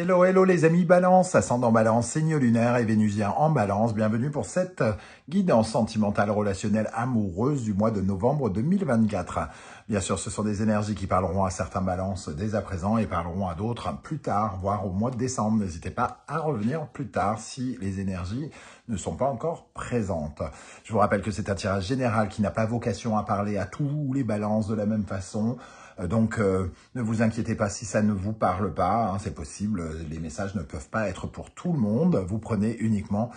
Hello, hello les amis Balance, ascendant Balance, signe lunaire et vénusien en Balance. Bienvenue pour cette guidance sentimentale relationnelle amoureuse du mois de novembre 2024. Bien sûr, ce sont des énergies qui parleront à certains Balances dès à présent et parleront à d'autres plus tard, voire au mois de décembre. N'hésitez pas à revenir plus tard si les énergies ne sont pas encore présentes. Je vous rappelle que c'est un tirage général qui n'a pas vocation à parler à tous les Balances de la même façon. Donc, ne vous inquiétez pas si ça ne vous parle pas, hein, c'est possible, les messages ne peuvent pas être pour tout le monde. Vous prenez uniquement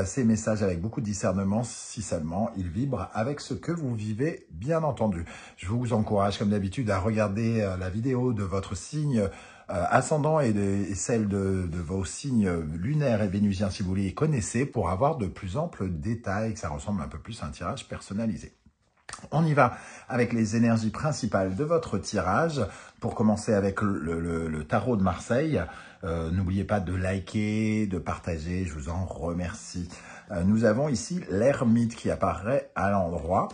ces messages avec beaucoup de discernement, si seulement ils vibrent avec ce que vous vivez, bien entendu. Je vous encourage, comme d'habitude, à regarder la vidéo de votre signe ascendant et celle de vos signes lunaires et vénusiens, si vous les connaissez, pour avoir de plus amples détails, que ça ressemble un peu plus à un tirage personnalisé. On y va avec les énergies principales de votre tirage. Pour commencer avec le tarot de Marseille, n'oubliez pas de liker, de partager, je vous en remercie. Nous avons ici l'ermite qui apparaît à l'endroit.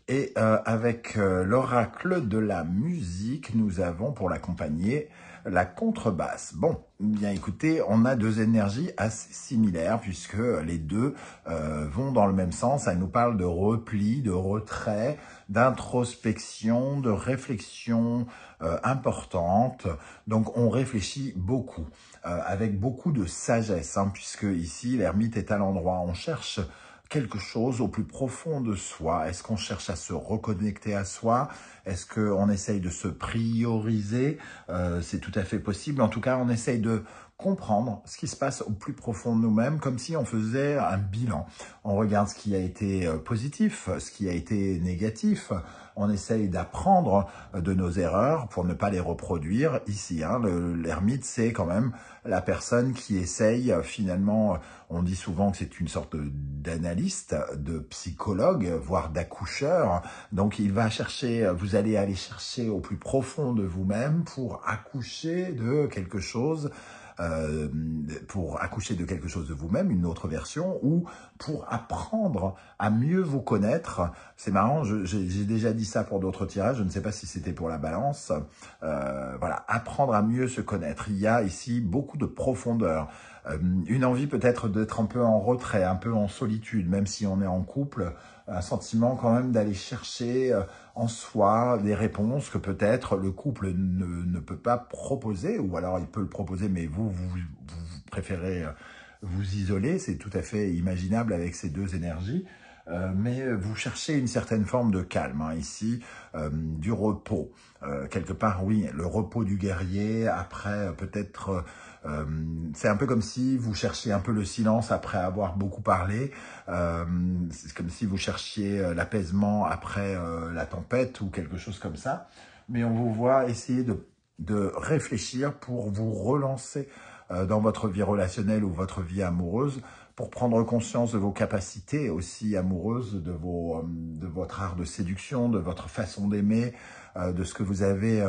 Et avec l'oracle de la musique, nous avons pour l'accompagner la contrebasse. Bon, bien écoutez, on a deux énergies assez similaires puisque les deux vont dans le même sens. Elles nous parlent de repli, de retrait, d'introspection, de réflexion importante. Donc on réfléchit beaucoup, avec beaucoup de sagesse, hein, puisque ici l'ermite est à l'endroit. On cherche quelque chose au plus profond de soi. Est-ce qu'on cherche à se reconnecter à soi? Est-ce qu'on essaye de se prioriser? C'est tout à fait possible. En tout cas, on essaye de comprendre ce qui se passe au plus profond de nous-mêmes, comme si on faisait un bilan. On regarde ce qui a été positif, ce qui a été négatif. On essaye d'apprendre de nos erreurs pour ne pas les reproduire. Ici, hein, l'ermite, c'est quand même la personne qui essaye finalement, on dit souvent que c'est une sorte d'analyste, de psychologue, voire d'accoucheur. Donc, il va chercher, vous allez aller chercher au plus profond de vous-même pour accoucher de quelque chose, de vous-même, une autre version, ou pour apprendre à mieux vous connaître. C'est marrant, j'ai déjà dit ça pour d'autres tirages, je ne sais pas si c'était pour la balance. Voilà, apprendre à mieux se connaître. Il y a ici beaucoup de profondeur. Une envie peut-être d'être un peu en retrait, un peu en solitude, même si on est en couple, un sentiment quand même d'aller chercher en soi des réponses que peut-être le couple ne peut pas proposer, ou alors il peut le proposer, mais vous préférez vous isoler, c'est tout à fait imaginable avec ces deux énergies. Mais vous cherchez une certaine forme de calme, hein, ici, du repos. Quelque part, oui, le repos du guerrier, après peut-être... c'est un peu comme si vous cherchiez un peu le silence après avoir beaucoup parlé. C'est comme si vous cherchiez l'apaisement après la tempête ou quelque chose comme ça. Mais on vous voit essayer de réfléchir pour vous relancer dans votre vie relationnelle ou votre vie amoureuse, pour prendre conscience de vos capacités aussi amoureuses, de votre art de séduction, de votre façon d'aimer, de ce que vous avez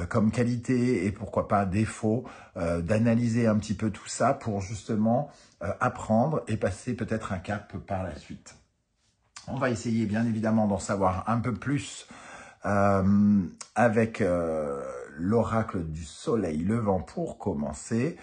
comme qualité et pourquoi pas défaut, d'analyser un petit peu tout ça pour justement apprendre et passer peut-être un cap par la suite. On va essayer bien évidemment d'en savoir un peu plus avec l'oracle du soleil levant pour commencer.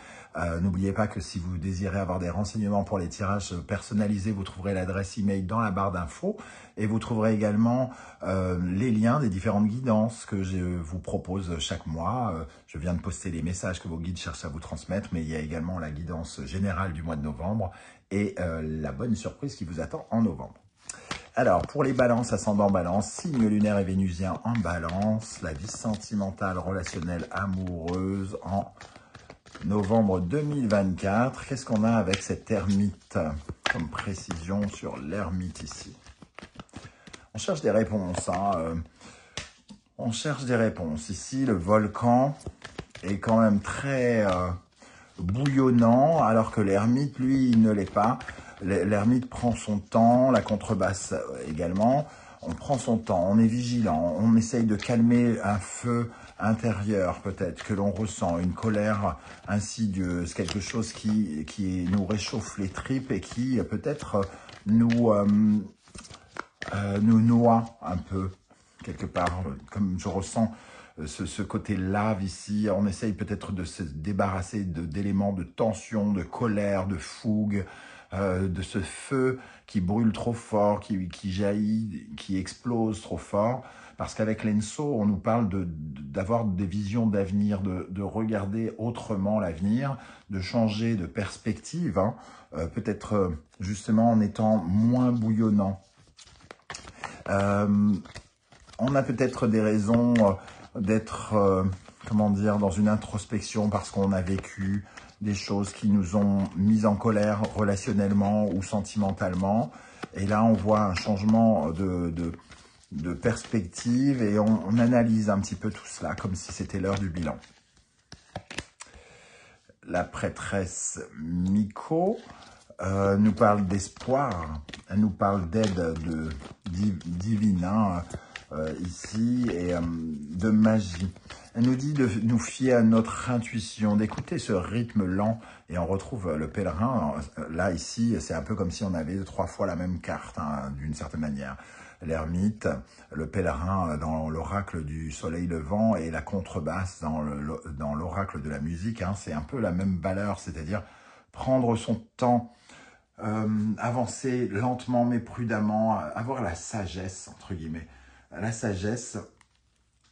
N'oubliez pas que si vous désirez avoir des renseignements pour les tirages personnalisés, vous trouverez l'adresse email dans la barre d'infos et vous trouverez également les liens des différentes guidances que je vous propose chaque mois. Je viens de poster les messages que vos guides cherchent à vous transmettre, mais il y a également la guidance générale du mois de novembre et la bonne surprise qui vous attend en novembre. Alors, pour les balances, ascendant balance, signe lunaire et vénusien en balance, la vie sentimentale, relationnelle, amoureuse en novembre 2024. Qu'est-ce qu'on a avec cet ermite comme précision sur l'ermite ici? On cherche des réponses. Hein, on cherche des réponses. Ici, le volcan est quand même très bouillonnant, alors que l'ermite, lui, il ne l'est pas. L'ermite prend son temps, la contrebasse également. On prend son temps, on est vigilant, on essaye de calmer un feu intérieur peut-être que l'on ressent, une colère insidieuse, quelque chose qui nous réchauffe les tripes et qui peut-être nous noie un peu, quelque part, comme je ressens ce côté lave ici. On essaye peut-être de se débarrasser d'éléments de tension, de colère, de fougue, de ce feu qui brûle trop fort, qui jaillit, qui explose trop fort. Parce qu'avec l'Enso, on nous parle d'avoir des visions d'avenir, de regarder autrement l'avenir, de changer de perspective, hein, peut-être justement en étant moins bouillonnant. On a peut-être des raisons d'être, comment dire, dans une introspection parce qu'on a vécu des choses qui nous ont mis en colère relationnellement ou sentimentalement. Et là, on voit un changement de perspective et on analyse un petit peu tout cela comme si c'était l'heure du bilan. La prêtresse Miko nous parle d'espoir, elle nous parle d'aide divine hein, ici et de magie. Elle nous dit de nous fier à notre intuition, d'écouter ce rythme lent et on retrouve le pèlerin. Là, ici, c'est un peu comme si on avait 3 fois la même carte hein, d'une certaine manière. L'ermite, le pèlerin dans l'oracle du soleil levant et la contrebasse dans l'oracle de la musique. Hein, c'est un peu la même valeur, c'est-à-dire prendre son temps, avancer lentement mais prudemment, avoir la sagesse, entre guillemets, la sagesse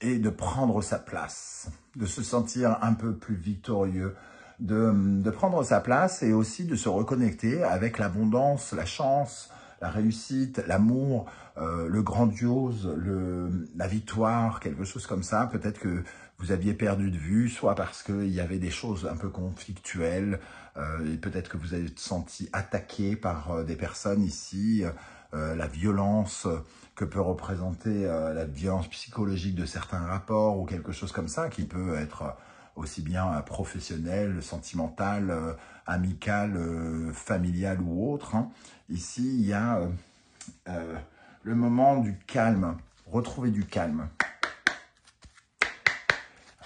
et de prendre sa place, de se sentir un peu plus victorieux, de prendre sa place et aussi de se reconnecter avec l'abondance, la chance, la réussite, l'amour, le grandiose, la victoire, quelque chose comme ça. Peut-être que vous aviez perdu de vue, soit parce qu'il y avait des choses un peu conflictuelles, et peut-être que vous avez senti attaqué par des personnes ici, la violence que peut représenter la violence psychologique de certains rapports ou quelque chose comme ça, qui peut être aussi bien professionnel, sentimental, amical, familial ou autre. Hein. Ici, il y a le moment du calme, retrouver du calme.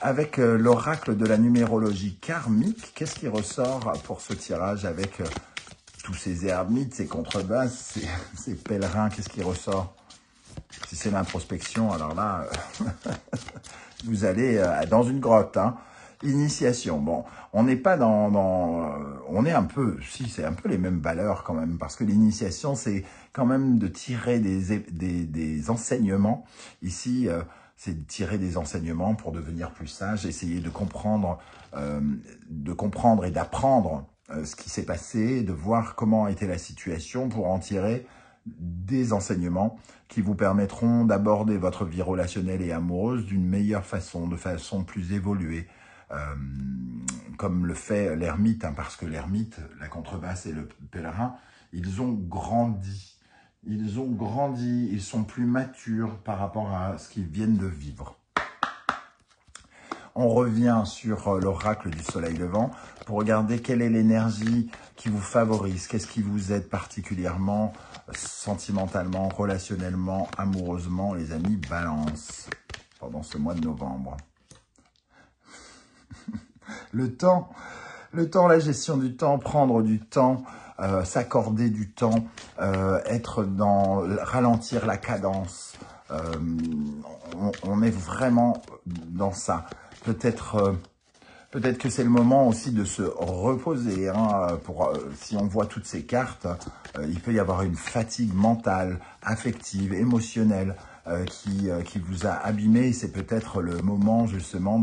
Avec l'oracle de la numérologie karmique, qu'est-ce qui ressort pour ce tirage avec tous ces ermites, ces contrebasses, ces pèlerins, qu'est-ce qui ressort? Si c'est l'introspection, alors là, vous allez dans une grotte. Hein. Initiation. Bon, on n'est pas on est un peu, si c'est un peu les mêmes valeurs quand même, parce que l'initiation, c'est quand même de tirer des enseignements. Ici, c'est de tirer des enseignements pour devenir plus sage, essayer de comprendre et d'apprendre ce qui s'est passé, de voir comment était la situation pour en tirer des enseignements qui vous permettront d'aborder votre vie relationnelle et amoureuse d'une meilleure façon, de façon plus évoluée, comme le fait l'ermite, hein, parce que l'ermite, la contrebasse et le pèlerin, ils ont grandi. Ils ont grandi, ils sont plus matures par rapport à ce qu'ils viennent de vivre. On revient sur l'oracle du soleil levant pour regarder quelle est l'énergie qui vous favorise, qu'est-ce qui vous aide particulièrement sentimentalement, relationnellement, amoureusement, les amis, balance, pendant ce mois de novembre. Le temps, la gestion du temps, prendre du temps, s'accorder du temps, ralentir la cadence. On est vraiment dans ça. Peut-être que c'est le moment aussi de se reposer. Hein, si on voit toutes ces cartes, il peut y avoir une fatigue mentale, affective, émotionnelle qui vous a abîmé. C'est peut-être le moment justement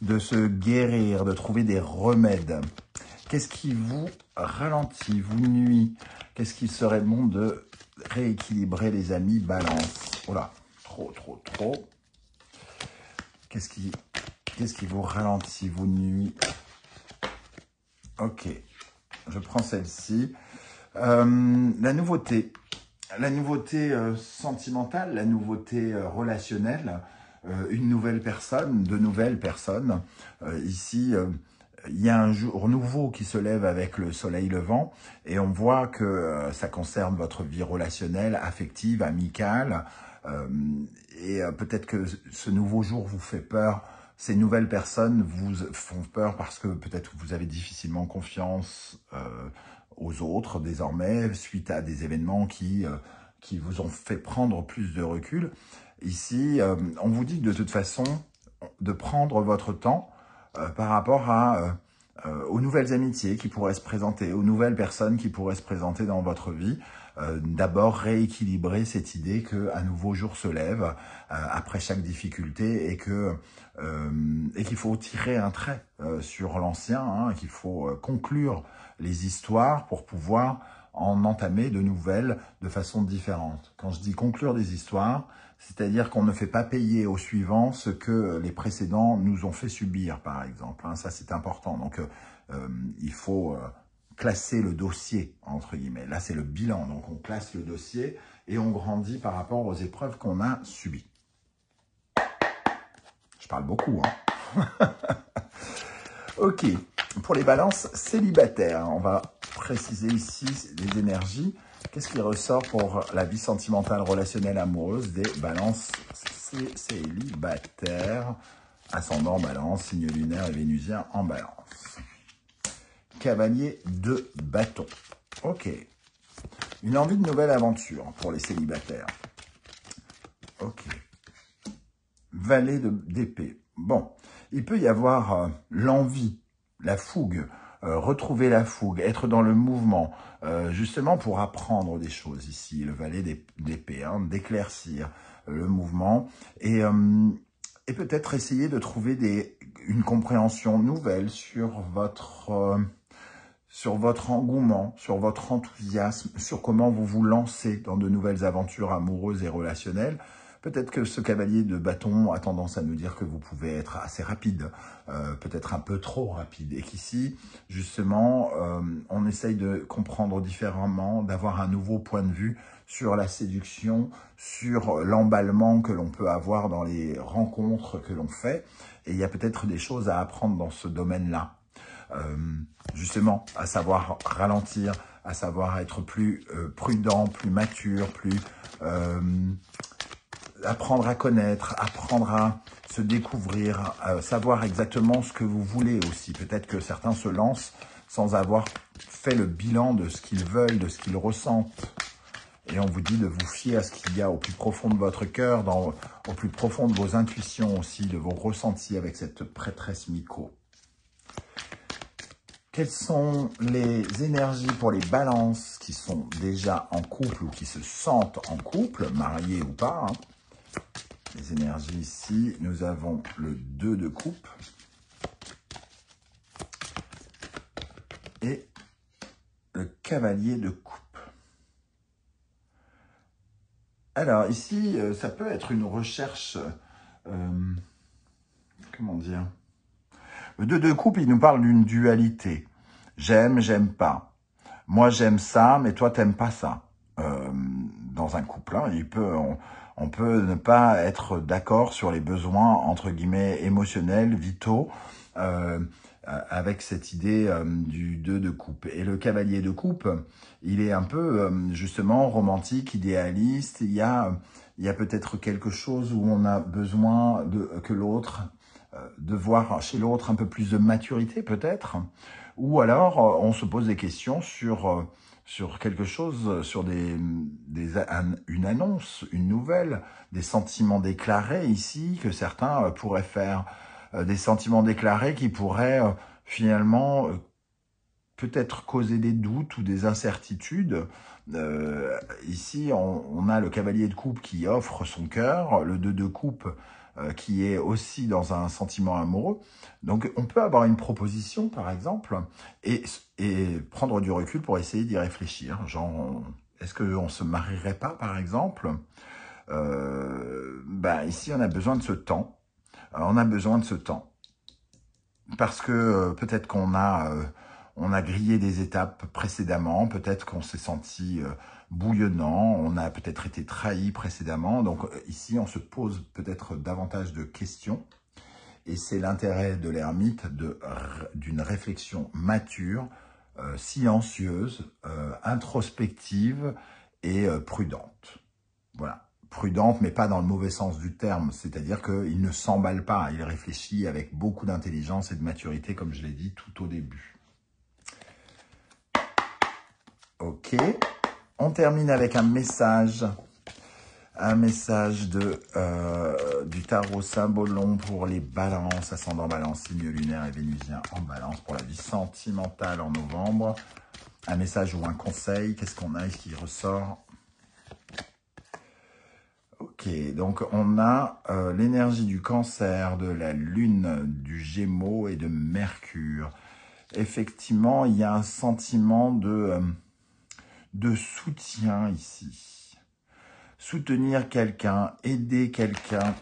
de se guérir, de trouver des remèdes. Qu'est-ce qui vous ralentit, vous nuit? Qu'est-ce qu'il serait bon de rééquilibrer, les amis? Balance. Oh là, trop. Qu'est-ce qui vous ralentit, vous nuit? Ok, je prends celle-ci. La nouveauté sentimentale, la nouveauté relationnelle, une nouvelle personne, de nouvelles personnes. Ici, il y a un jour nouveau qui se lève avec le soleil levant et on voit que ça concerne votre vie relationnelle, affective, amicale. Et peut-être que ce nouveau jour vous fait peur. Ces nouvelles personnes vous font peur parce que peut-être vous avez difficilement confiance aux autres désormais, suite à des événements qui vous ont fait prendre plus de recul. Ici, on vous dit de toute façon de prendre votre temps par rapport aux nouvelles amitiés qui pourraient se présenter, aux nouvelles personnes qui pourraient se présenter dans votre vie. D'abord rééquilibrer cette idée qu'un nouveau jour se lève après chaque difficulté et qu'il faut tirer un trait sur l'ancien, hein, qu'il faut conclure les histoires pour pouvoir en entamer de nouvelles de façon différente. Quand je dis conclure des histoires, c'est-à-dire qu'on ne fait pas payer aux suivants ce que les précédents nous ont fait subir, par exemple. Hein, ça, c'est important. Donc, il faut classer le dossier, entre guillemets. Là, c'est le bilan. Donc, on classe le dossier et on grandit par rapport aux épreuves qu'on a subies. Je parle beaucoup, hein. Ok. Pour les balances célibataires, on va préciser ici les énergies. Qu'est-ce qui ressort pour la vie sentimentale, relationnelle, amoureuse des balances célibataires? Ascendant en balance, signe lunaire et vénusien en balance. Cavalier de bâton. Ok. Une envie de nouvelle aventure pour les célibataires. Ok. Valet d'épée. Bon, il peut y avoir l'envie, la fougue, retrouver la fougue, être dans le mouvement, justement pour apprendre des choses ici, le valet d'épée, hein, d'éclaircir le mouvement et peut-être essayer de trouver une compréhension nouvelle sur votre engouement, sur votre enthousiasme, sur comment vous vous lancez dans de nouvelles aventures amoureuses et relationnelles. Peut-être que ce cavalier de bâton a tendance à nous dire que vous pouvez être assez rapide, peut-être un peu trop rapide, et qu'ici, justement, on essaye de comprendre différemment, d'avoir un nouveau point de vue sur la séduction, sur l'emballement que l'on peut avoir dans les rencontres que l'on fait, et il y a peut-être des choses à apprendre dans ce domaine-là. Justement, à savoir ralentir, à savoir être plus prudent, plus mature, plus apprendre à connaître, apprendre à se découvrir, savoir exactement ce que vous voulez aussi. Peut-être que certains se lancent sans avoir fait le bilan de ce qu'ils veulent, de ce qu'ils ressentent. Et on vous dit de vous fier à ce qu'il y a au plus profond de votre cœur, au plus profond de vos intuitions aussi, de vos ressentis avec cette prêtresse Miko. Quelles sont les énergies pour les balances qui sont déjà en couple ou qui se sentent en couple, mariés ou pas, hein? Les énergies ici, nous avons le 2 de coupe et le cavalier de coupe. Alors ici, ça peut être une recherche, comment dire? Le 2 de coupe, il nous parle d'une dualité. J'aime, j'aime pas. Moi, j'aime ça, mais toi, t'aimes pas ça. Dans un couple, hein, on peut ne pas être d'accord sur les besoins, entre guillemets, émotionnels, vitaux, avec cette idée du 2 de coupe. Et le cavalier de coupe, il est un peu, justement, romantique, idéaliste. Il y a peut-être quelque chose où on a besoin que l'autre, de voir chez l'autre un peu plus de maturité, peut-être. Ou alors, on se pose des questions sur quelque chose, sur une annonce, une nouvelle, des sentiments déclarés ici que certains pourraient faire, des sentiments déclarés qui pourraient finalement peut-être causer des doutes ou des incertitudes. Ici, on a le cavalier de coupe qui offre son cœur, le 2 de coupe qui est aussi dans un sentiment amoureux. Donc, on peut avoir une proposition, par exemple, et prendre du recul pour essayer d'y réfléchir. Genre, est-ce qu'on se marierait pas, par exemple? Ici, on a besoin de ce temps. On a besoin de ce temps. Parce que peut-être qu'on a grillé des étapes précédemment, peut-être qu'on s'est senti bouillonnant, on a peut-être été trahi précédemment. Donc ici, on se pose peut-être davantage de questions. Et c'est l'intérêt de l'ermite d'une réflexion mature, silencieuse, introspective et prudente. Voilà. Prudente, mais pas dans le mauvais sens du terme. C'est-à-dire qu'il ne s'emballe pas, il réfléchit avec beaucoup d'intelligence et de maturité, comme je l'ai dit tout au début. Ok. On termine avec un message Un message du tarot Symbolon pour les balances, ascendant balance, signe lunaire et vénusien en balance pour la vie sentimentale en novembre. Un message ou un conseil, qu'est-ce qu'on a qui ressort? Ok, donc on a l'énergie du cancer, de la lune, du gémeaux et de Mercure. Effectivement, il y a un sentiment de soutien ici. Soutenir quelqu'un, aider quelqu'un,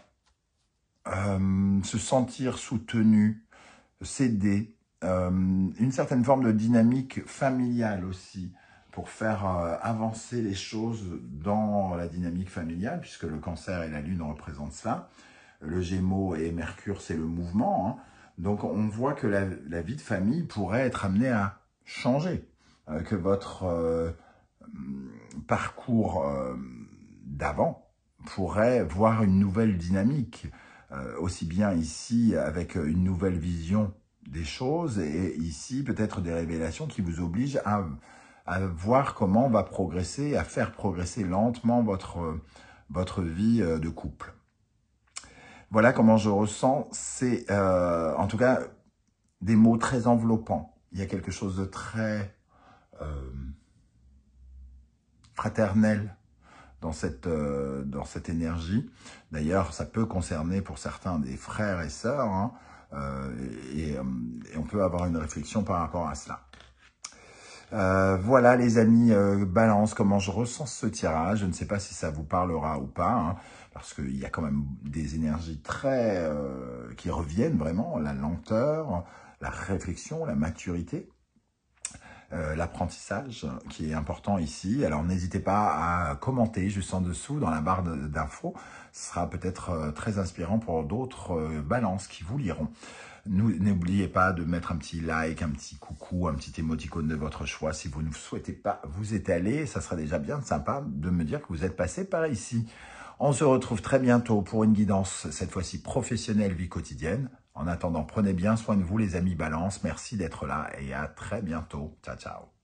se sentir soutenu, s'aider, une certaine forme de dynamique familiale aussi, pour faire avancer les choses dans la dynamique familiale, puisque le cancer et la lune représentent cela. Le gémeaux et Mercure, c'est le mouvement, hein. Donc on voit que la vie de famille pourrait être amenée à changer, que votre parcours d'avant pourrait voir une nouvelle dynamique, aussi bien ici avec une nouvelle vision des choses et ici peut-être des révélations qui vous obligent à voir comment on va progresser, à faire progresser lentement votre vie de couple. Voilà comment je ressens, c'est en tout cas des mots très enveloppants. Il y a quelque chose de très fraternel dans cette énergie. D'ailleurs, ça peut concerner pour certains des frères et sœurs, hein, et on peut avoir une réflexion par rapport à cela. Voilà les amis, balance, comment je ressens ce tirage. Je ne sais pas si ça vous parlera ou pas, hein, parce qu'il y a quand même des énergies très qui reviennent vraiment, la lenteur, la réflexion, la maturité. L'apprentissage qui est important ici. Alors n'hésitez pas à commenter juste en dessous dans la barre d'infos. Ce sera peut-être très inspirant pour d'autres balances qui vous liront. N'oubliez pas de mettre un petit like, un petit coucou, un petit émoticône de votre choix. Si vous ne souhaitez pas vous étaler, ça serait déjà bien sympa de me dire que vous êtes passé par ici. On se retrouve très bientôt pour une guidance, cette fois-ci professionnelle, vie quotidienne. En attendant, prenez bien soin de vous les amis Balance. Merci d'être là et à très bientôt. Ciao, ciao.